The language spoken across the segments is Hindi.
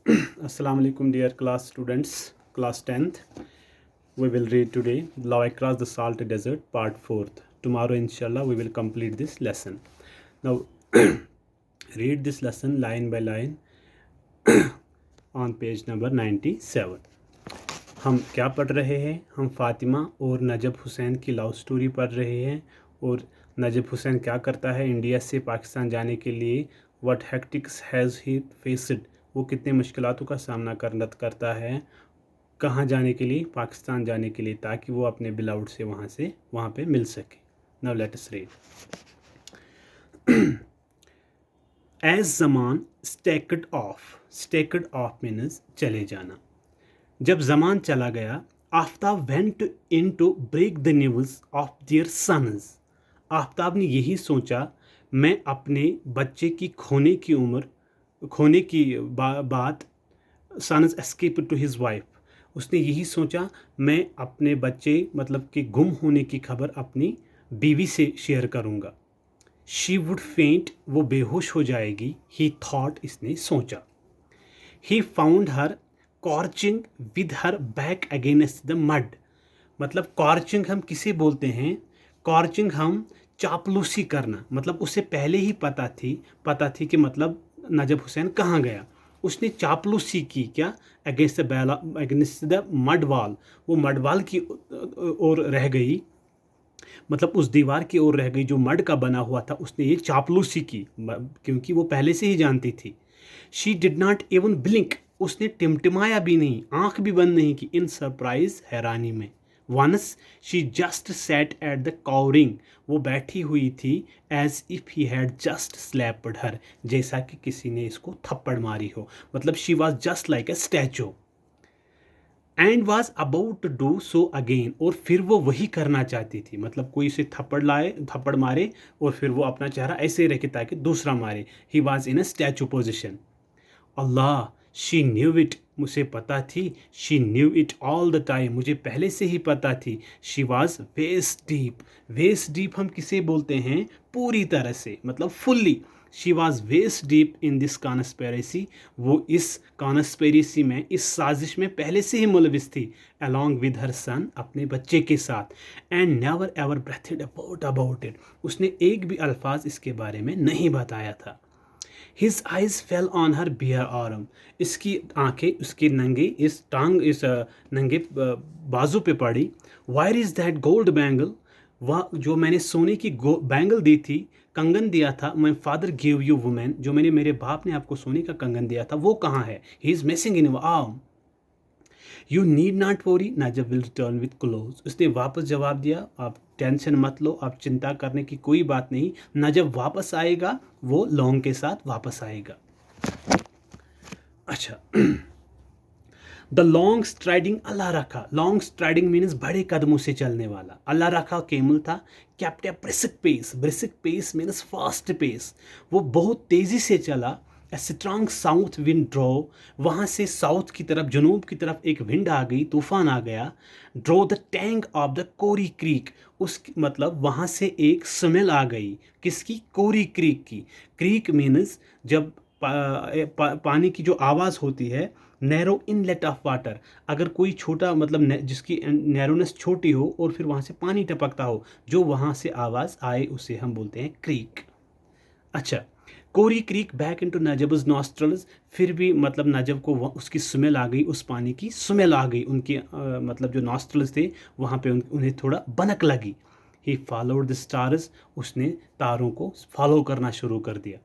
Assalamu alaikum, dear class students, class 10th. We will read today Love Across the Salt Desert, part 4th. Tomorrow, inshallah, we will complete this lesson. Now, read this lesson line by line on page number 97. हम क्या पढ़ रहे हैं? हम फातिमा और नजब हुसैन की लव स्टोरी पढ़ रहे हैं। और नजब हुसैन क्या करता है इंडिया से पाकिस्तान जाने के लिए? व्हाट हेक्टिक्स हैज़ ही फेस्ड, वो कितने मुश्किलातों का सामना करता है कहाँ जाने के लिए? पाकिस्तान जाने के लिए, ताकि वो अपने बिलाउड से वहाँ पे मिल सके। Now let us read. As Zaman stalked off means चले जाना। जब जमान चला गया, Aftab went in to break the news of their sons. Aftab ने यही सोचा, मैं अपने बच्चे की खोने की बात, sons escape to his wife. उसने यही सोचा, मैं अपने बच्चे मतलब कि गुम होने की खबर अपनी बीवी से शेयर करूँगा। शी वुड फेंट, वो बेहोश हो जाएगी। ही थॉट, इसने सोचा। He found her crouching with her back against the mud. मतलब कॉर्चिंग हम किसे बोलते हैं? कॉर्चिंग हम चापलूसी करना, मतलब उसे पहले ही पता थी कि मतलब नजब हुसैन कहाँ गया। उसने चापलूसी की, क्या? अगेंस्ट द मड वाल। वो मड वाल की ओर रह गई, मतलब उस दीवार की ओर रह गई जो मड का बना हुआ था। उसने ये चापलूसी की क्योंकि वो पहले से ही जानती थी। She did not even blink, उसने टिमटिमाया भी नहीं, आंख भी बंद नहीं की, इन सरप्राइज, हैरानी में। Once she just sat at the covering, वो बैठी हुई थी। As if he had just slapped her, जैसा कि किसी ने इसको थप्पड़ मारी हो। मतलब she was just like a statue. And was about to do so again, और फिर वो वही करना चाहती थी। मतलब कोई उसे थप्पड़ मारे और फिर वो अपना चेहरा ऐसे रखे ताकि दूसरा मारे। He was in a statue position. Allah, she knew it, मुझे पता थी। She knew it all the time, मुझे पहले से ही पता थी। शी वॉज वेस्ट डीप हम किसे बोलते हैं? पूरी तरह से, मतलब fully. She was waist deep in this conspiracy, वो इस कॉन्स्पेरेसी में, इस साजिश में पहले से ही मुलविस थी। अलॉन्ग विद हर सन, अपने बच्चे के साथ। And never ever breathed about it, उसने एक भी अल्फाज इसके बारे में नहीं बताया था। His eyes fell on her bare arm, इसकी आंखें उसके इस नंगे बाजू पे पड़ी। Where is that gold bangle, वह जो मैंने सोने की बैंगल दी थी, कंगन दिया था। My father gave you woman, जो मेरे बाप ने आपको सोने का कंगन दिया था, वो कहाँ है? He is missing in your arm. You need not worry, Najab will return with clothes. उसने वापस जवाब दिया, आप टेंशन मत लो, आप चिंता करने की कोई बात नहीं। नाजब वापस आएगा, वो लॉन्ग के साथ वापस आएगा। अच्छा, द लॉन्ग स्ट्राइडिंग अल्लाह रखा। लॉन्ग स्ट्राइडिंग मीन्स बड़े कदमों से चलने वाला। अल्लाह रखा केमल था। Kept a brisk pace means fast pace, वो बहुत तेज़ी से चला। A strong south wind drew, वहाँ से साउथ की तरफ, जनूब की तरफ एक विंड आ गई, तूफान आ गया। Drew the tank of the Kori creek, उस मतलब वहाँ से एक स्मेल आ गई, किसकी? कोरी क्रीक की। क्रीक मीन्स जब पानी की जो आवाज़ होती है, नैरो इनलेट ऑफ वाटर, अगर कोई छोटा मतलब जिसकी नैरोनेस छोटी हो और फिर वहाँ से पानी टपकता हो, जो वहाँ से आवाज़ आए, उसे हम बोलते हैं क्रीक। अच्छा, कोरी क्रीक बैक इनटू नजब्स नॉस्ट्रल्स, फिर भी मतलब नजब को उसकी स्मेल आ गई, उस पानी की स्मेल आ गई, उनके मतलब जो नॉस्ट्रल्स थे वहाँ पे उन्हें थोड़ा बनक लगी। ही फॉलोड द स्टार्स, उसने तारों को फॉलो करना शुरू कर दिया।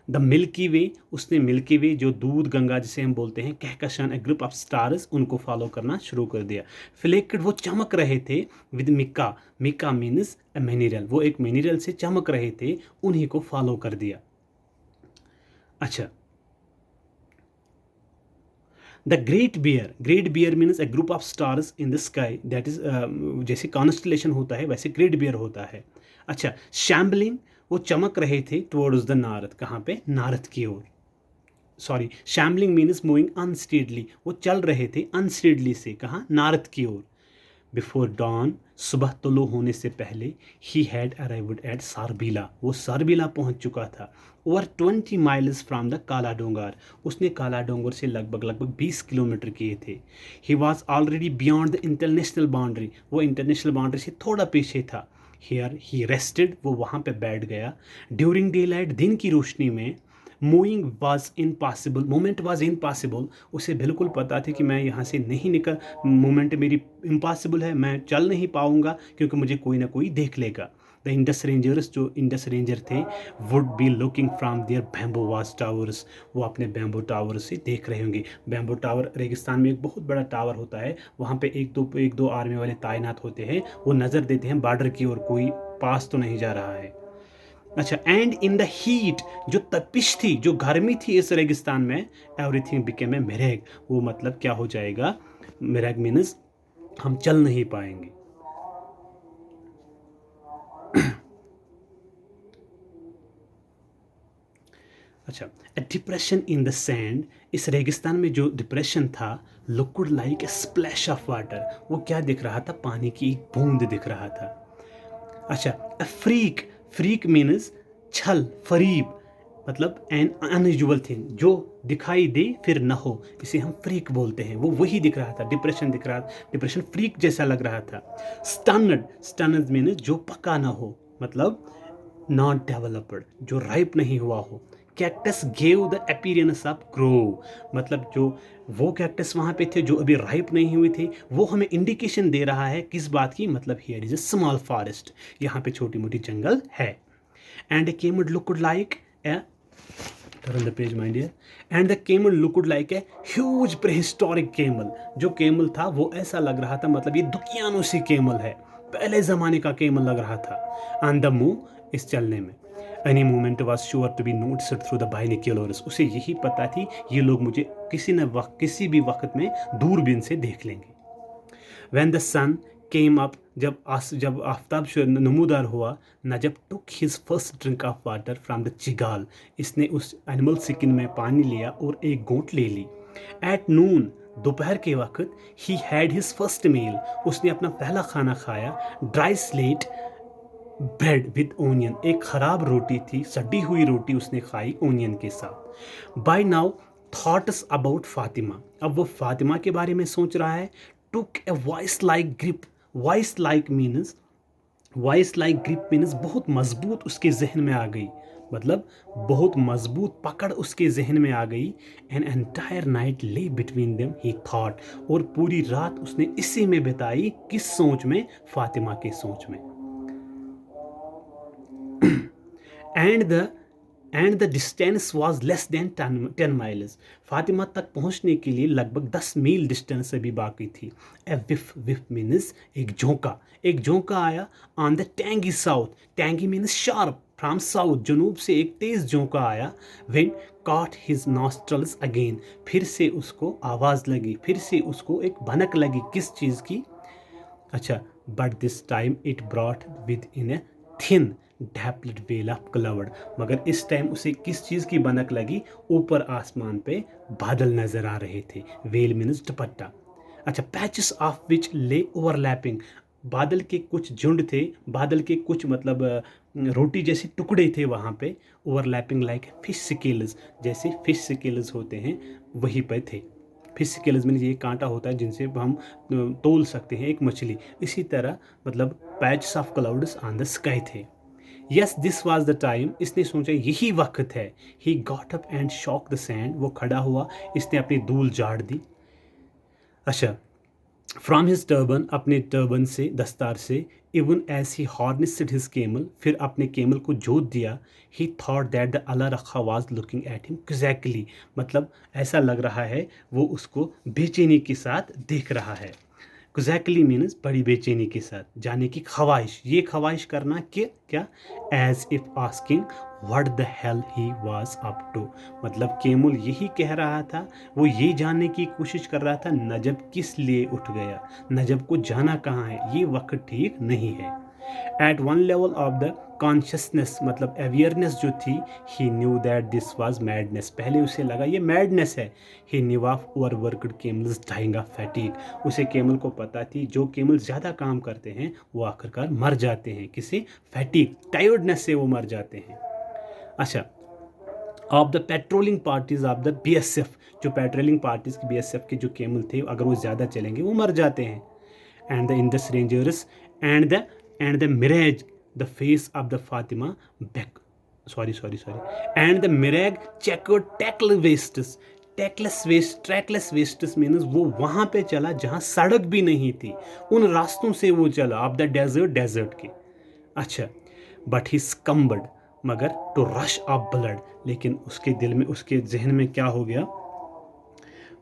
द मिल्की वे, उसने मिल्की वे जो दूध गंगा जिसे हम बोलते हैं, कहकशान ए ग्रुप ऑफ स्टार्स, उनको फॉलो करना शुरू कर दिया। फ्लेक्ड, वो चमक रहे थे। With mica means a mineral, वो एक मिनरल से चमक रहे थे, उन्हीं को फॉलो कर दिया। अच्छा, the great bear means a group of stars in the sky, that is जैसे कॉन्स्टलेशन होता है वैसे ग्रेट बियर होता है। अच्छा, शैम्बलिंग, वो चमक रहे थे टुवर्ड्स द नार्थ, कहाँ पे? नार्थ की ओर। सॉरी, शैम्बलिंग मीन्स मूविंग अनस्टेडली, वो चल रहे थे अनस्टेडली से, कहाँ? नार्थ की ओर। बिफोर डॉन, सुबह तुलू होने से पहले, ही हैड अराइव्ड एट सारबीला, वो सारबीला पहुंच चुका था। ओवर 20 माइल्स फ्रॉम द काला डोंगर, उसने काला डोंगर से लगभग 20 किलोमीटर किए थे। He was already beyond the international boundary, वो इंटरनेशनल बाउंड्री से थोड़ा पीछे था। हियर ही रेस्टेड, वो वहाँ पे बैठ गया। ड्यूरिंग डे लाइट, दिन की रोशनी में, moving was impossible, moment was impossible, उसे बिल्कुल पता थी कि मैं यहाँ से नहीं निकल, मोमेंट मेरी इम्पॉसिबल है, मैं चल नहीं पाऊँगा क्योंकि मुझे कोई ना कोई देख लेगा। द इंडस रेंजर्स, जो इंडस रेंजर थे, would be looking from their bamboo watch towers, वो अपने बैम्बू टावर से देख रहे होंगे। बैम्बू टावर रेगिस्तान में एक बहुत बड़ा टावर होता है, वहाँ पे एक दो आर्मी वाले तैनात होते हैं, वो नज़र देते हैं बॉर्डर की ओर, कोई पास तो नहीं जा रहा है। अच्छा, एंड इन द हीट, जो तपिश थी, जो गर्मी थी इस रेगिस्तान में, एवरीथिंग बिकेम ए मिरेग, वो मतलब क्या हो जाएगा, मिरेग मीन्स हम चल नहीं पाएंगे। अच्छा, ए डिप्रेशन इन द सैंड, इस रेगिस्तान में जो डिप्रेशन था, looked like a splash of water, वो क्या दिख रहा था, पानी की एक बूंद दिख रहा था। अच्छा, ए फ्रीक, फ्रीक मीन्स छल, फरीब, मतलब एन अनयूजुअल थिंग, जो दिखाई दे फिर न हो, इसे हम फ्रीक बोलते हैं। वो वही दिख रहा था, डिप्रेशन दिख रहा था, डिप्रेशन फ्रीक जैसा लग रहा था। स्टन्ड, स्टन्ड मीन्स जो पका ना हो, मतलब नॉट डेवलप्ड, जो राइप नहीं हुआ हो। Cactus gave the appearance of grow, मतलब जो वो कैक्टस वहाँ पे थे जो अभी राइप नहीं हुए थे, वो हमें इंडिकेशन दे रहा है किस बात की, मतलब here is a small forest, यहाँ पे छोटी मोटी जंगल है। And A camel looked like a, turn the page my dear, and the camel looked like a huge prehistoric camel, जो camel था वो ऐसा लग रहा था, मतलब ये दुकियानोसी camel है, पहले ज़माने का camel लग रहा था। on the move, इस चलने में, any movement was sure to be noticed through the binoculars, उसे यही पता थी ये लोग मुझे किसी भी वक्त में दूरबीन से देख लेंगे। when the sun came up, जब आफ्ताब नमूदार हुआ, नजब took his first drink of water from the चिगाल, इसने उस एनिमल स्किन में पानी लिया और एक घूंट ले ली। at noon, दोपहर के वक्त, he had his first meal, उसने अपना पहला खाना खाया। dry slate bread with onion, एक खराब रोटी थी, सड़ी हुई रोटी उसने खाई ओनियन के साथ। By now thoughts about Fatima, अब वो फातिमा के बारे में सोच रहा है। Took a voice like grip, voice like grip means बहुत मजबूत उसके जहन में आ गई, मतलब बहुत मजबूत पकड़ उसके जहन में आ गई। एन एंटायर नाइट ले बिटवीन देम ही थॉट, और पूरी रात उसने इसी में बिताई, किस सोच में, फातिमा के सोच में। And the distance was less than 10 miles, Fatima तक पहुंचने के लिए लगभग 10 मील डिस्टेंस अभी बाकी थी। ए विफ, विफ मीन्स एक झोंका आया। On the tangy south, tangy means sharp, from south, जनूब से एक तेज झोंका आया। When caught his nostrils again, फिर से उसको आवाज़ लगी, फिर से उसको एक भनक लगी, किस चीज़ की। अच्छा, but this time it brought with in a thin dappled veil of cloud, मगर इस टाइम उसे किस चीज़ की भनक लगी, ऊपर आसमान पे बादल नजर आ रहे थे। वेल मीन्स दुपट्टा। अच्छा, पैचेस ऑफ विच ले ओवरलैपिंग, बादल के कुछ झुंड थे, बादल के कुछ मतलब रोटी जैसे टुकड़े थे वहाँ पे। ओवरलैपिंग लाइक फिश स्केल्स, जैसे फिश स्केल्स होते हैं वहीं पर थे। फिश स्केल्स में ये कांटा होता है जिनसे हम तोल सकते हैं एक मछली, इसी तरह मतलब patches of clouds on the sky थे। Yes this was the time, इसने सोचा यही वक्त है। He got up and shook the sand, वो खड़ा हुआ, इसने अपनी धूल झाड़ दी। अच्छा, फ्रॉम हिज टर्बन, अपने टर्बन से, दस्तार से। Even as he harnessed his camel, फिर अपने केमल को जोत दिया। He thought that the Allah Rakha was looking at him quizzically, मतलब ऐसा लग रहा है वो उसको बेचैनी के साथ देख रहा है। क्विज़िकली मीन्स बड़ी बेचैनी के साथ, जाने की ख्वाहिश, ये ख्वाहिश करना कि क्या, as if asking what the hell he was up to, मतलब केमुल यही कह रहा था, वो ये जानने की कोशिश कर रहा था नजब किस लिए उठ गया, नजब को जाना कहाँ है, ये वक्त ठीक नहीं है। At one level of the consciousness, मतलब अवेयरनेस जो थी, he knew that this was madness, पहले उसे लगा ये मैडनेस है। He knew of overworked camels dying of fatigue, उसे केमल को पता थी जो केमल ज़्यादा काम करते हैं वो आखिरकार मर जाते हैं, किसी फैटीग टायर्डनेस से वो मर जाते हैं। अच्छा, of the patrolling parties of the BSF, जो पेट्रोलिंग पार्टीज की बीएसएफ के जो केमल थे अगर वो ज़्यादा चलेंगे वो मर जाते हैं। And the Indus rangers and the mirage the face of the Fatima back, sorry and the mirage checker trackless wastes means वो वहाँ पे चला जहाँ सड़क भी नहीं थी, उन रास्तों से वो चला, ऑफ द डेजर्ट के। अच्छा, बट ही स्कम्बड, मगर टू रश ऑफ ब्लड, लेकिन उसके दिल में, उसके जहन में क्या हो गया,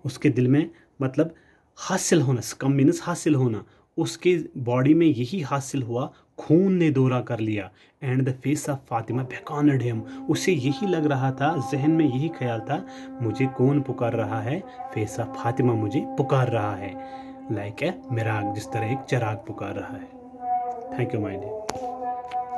उसके दिल में मतलब हासिल होना, स्कम मीन्स हासिल होना, उसके बॉडी में यही हासिल हुआ, खून ने दौरा कर लिया। And the face of Fatima beckoned him, उसे यही लग रहा था, जहन में यही ख्याल था, मुझे कौन पुकार रहा है, फेस ऑफ फातिमा मुझे पुकार रहा है, लाइक ए मिराग, जिस तरह एक चिराग पुकार रहा है। Thank you my dear.